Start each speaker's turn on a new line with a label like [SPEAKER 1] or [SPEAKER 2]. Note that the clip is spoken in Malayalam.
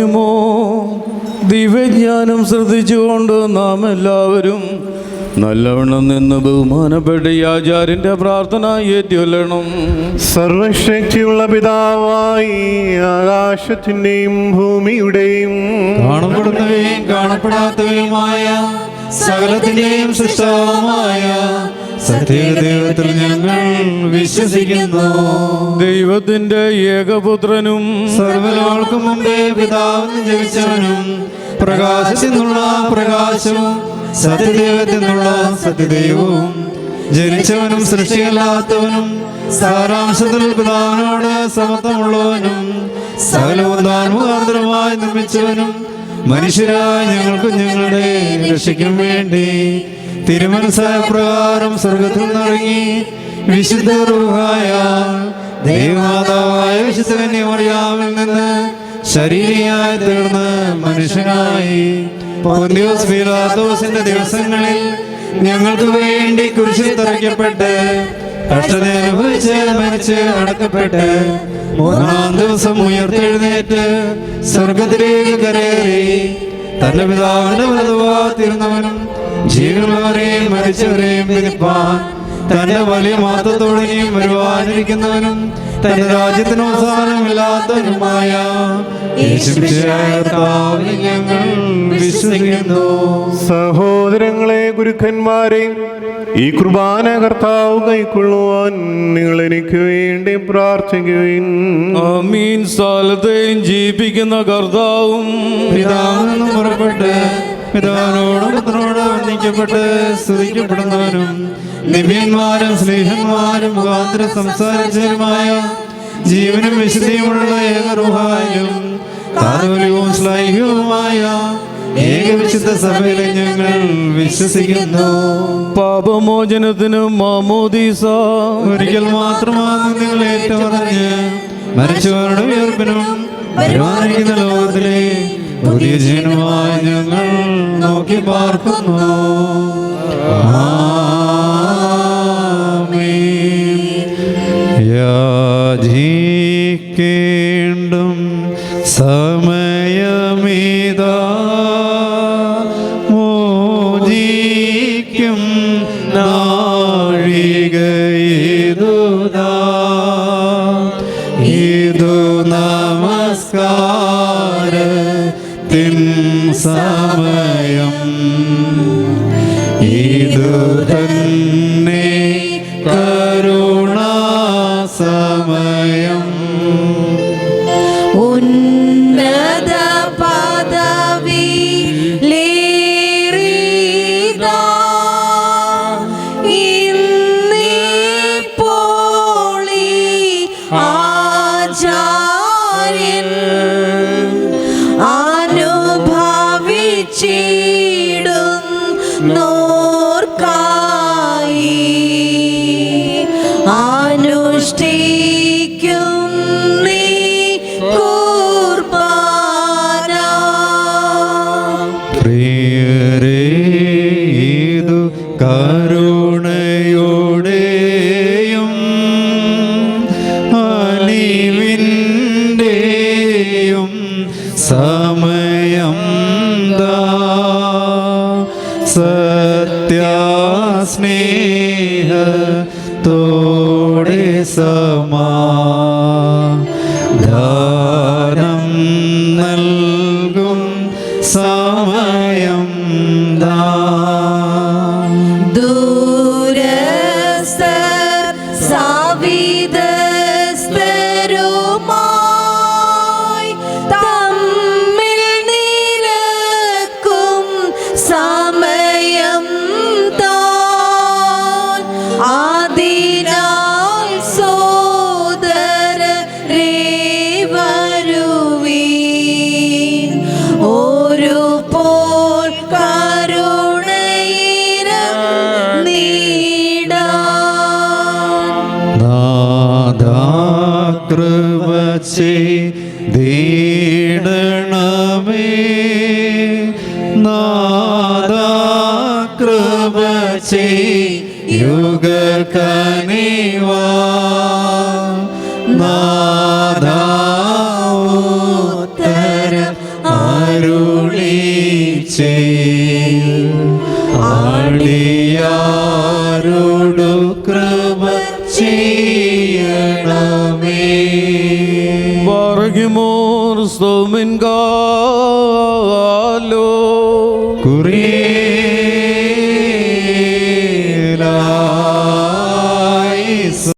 [SPEAKER 1] പ്രാർത്ഥിക്കുമോ? ദിവ്യജ്ഞാനം ശ്രദ്ധിച്ചുകൊണ്ട് നാം എല്ലാവരും നല്ലവണ്ണം നിന്ന് ബഹുമാനപ്പെട്ട ഈ ആചാര്യന്റെ പ്രാർത്ഥന ഏറ്റുകൊള്ളണം.
[SPEAKER 2] സർവശക്തിയുള്ള പിതാവായി ആകാശത്തിന്റെയും ഭൂമിയുടെയും
[SPEAKER 3] കാണപ്പെടുന്നവയും കാണപ്പെടാത്തവയുമായ സകലത്തിന്റെയും സൃഷ്ടാവുമായ സത്യദൈവത്തിൽ ഞങ്ങൾ വിശ്വസിക്കുന്നു.
[SPEAKER 1] ദൈവത്തിന്റെ ഏകപുത്രനും
[SPEAKER 3] സർവ്വലോകർക്കും മുമ്പേ പിതാവെന്ന് ജനിച്ചവനും പ്രകാശത്തിൽ നിന്നുള്ള പ്രകാശവും സത്യദൈവത്തിൽ നിന്നുള്ള സത്യദൈവവും ജനിച്ചവനും സൃഷ്ടിയല്ലാത്തവനും സാരാംശത്തിൽ പിതാവിനോട് സമത്വമുള്ളവനും സകലവും താൻ മുഖാന്തരമായി നിർമ്മിച്ചവനും മനുഷ്യരായ ഞങ്ങൾക്കും ഞങ്ങളുടെ രക്ഷയ്ക്കും വേണ്ടി തിരുമനസ്സായ പ്രകാരം സ്വർഗത്തിൽ നിന്നിറങ്ങി വിശുദ്ധ റൂഹായ ദൈവമാതാവായ വിശുദ്ധ കന്യമറിയാമിൽ നിന്ന് ശരീരിയായി തീർന്ന് മനുഷ്യനായി പൊന്തിയോസ് പീലാത്തോസിന്റെ ദിവസങ്ങളിൽ ഞങ്ങൾക്ക് വേണ്ടി കുരിശിൽ തറയ്ക്കപ്പെട്ട് കഷ്ടത അനുഭവിച്ച് മരിച്ച് അടക്കപ്പെട്ട് മൂന്നാം ദിവസം ഉയർത്തെഴുന്നേറ്റ് സ്വർഗത്തിലേക്ക് കരേറി തന്റെ പിതാവിന്റെ വലതുഭാഗത്തിരുന്നവനും ജീവനുള്ളവരെയും മരിച്ചവരെയും വിധിപ്പാൻ തന്റെ വലിയ മഹത്വത്തോടെയും വരുവാനിരിക്കുന്നവനും തന്റെ രാജ്യത്തിന് അവസാനമില്ലാത്തവനുമായ ഞങ്ങൾ വിശ്വസിക്കുന്നു.
[SPEAKER 2] സഹോദരങ്ങളെ, ഗുരുക്കന്മാരെ, ഈ കുർബാന കർത്താവ് കൈക്കൊള്ളുവാൻ നിങ്ങൾ എനിക്ക് വേണ്ടി പ്രാർത്ഥിക്കുവിൻ.
[SPEAKER 1] ആമീൻ. സ്ഥലത്തെയും ജീവിപ്പിക്കുന്ന കർത്താവും
[SPEAKER 3] പിതാവിൽ നിന്നും പുറപ്പെട്ട് പിതാവിനോടും പുത്രനോടും വന്ദിക്കപ്പെട്ട് സ്തുതിക്കപ്പെടുന്നവനും ദിവ്യന്മാരും സ്നേഹന്മാരും മുഖാന്തരം സംസാരിച്ചവരുമായ ജീവനും വിശുദ്ധിയുമുള്ള ഏകറുഹായും കാതോലികവും ശ്ലൈഹികവുമായ ഏകവിശുദ്ധ സഭയിലെ ഞങ്ങൾ വിശ്വസിക്കുന്നു.
[SPEAKER 1] പാപമോചനത്തിന് മാമോദീസ
[SPEAKER 3] ഒരിക്കൽ മാത്രമാകും നിങ്ങൾ ഏറ്റുപറഞ്ഞ് മരിച്ചവരുടെ ഉയർപ്പിനും വരുവാനിരിക്കുന്ന ലോകത്തിലെ പുതിയ ജീവനുമായി ഞങ്ങൾ നോക്കി പാർക്കുന്നു. യാചിക്കേണ്ടും സമയമേതാ മോചിക്കും നാഴികയിതുതാ ഇതു നമസ്കാരത്തിൻ സമയം ഇതു തന്നെ കരുണാസമയം.
[SPEAKER 4] ഉന്നത പദവിയിലേറിതാ ഇന്നിപ്പോൾ ഈ ആചാര്യൻ അനുഭവിച്ചിടുന്നോർക്കായി അനുഷ്ഠിക്കും നീ കുർബാന.
[SPEAKER 3] പ്രിയരേ, ഇതു കരുണയോടെയും അലിവിൻ്റെയും സമയം സത്യാസ്നേഹത്തോടെ സമാധാനം നൽകും സമയം
[SPEAKER 4] ദൂരസ്ഥർ സാവിധസ്ഥരുമായി തമ്മിൽ നിരക്കും സമയം താൻ. അതിനാൽ സോദരരേ വരുവീൻ, ഒരു പോൽ കരുണയിരം നീടാൻ.
[SPEAKER 3] നാദാ കൃപ ചെയ്തിടണമേ, നാദാ കൃപ ചെയ്യുകനിവാ, നാദാ ഉത്തരം അരുളി ആടിയാരോടു കൃപ ചെയ്യണമേ.
[SPEAKER 1] Bargimor Stomingallo
[SPEAKER 3] കുറിയേ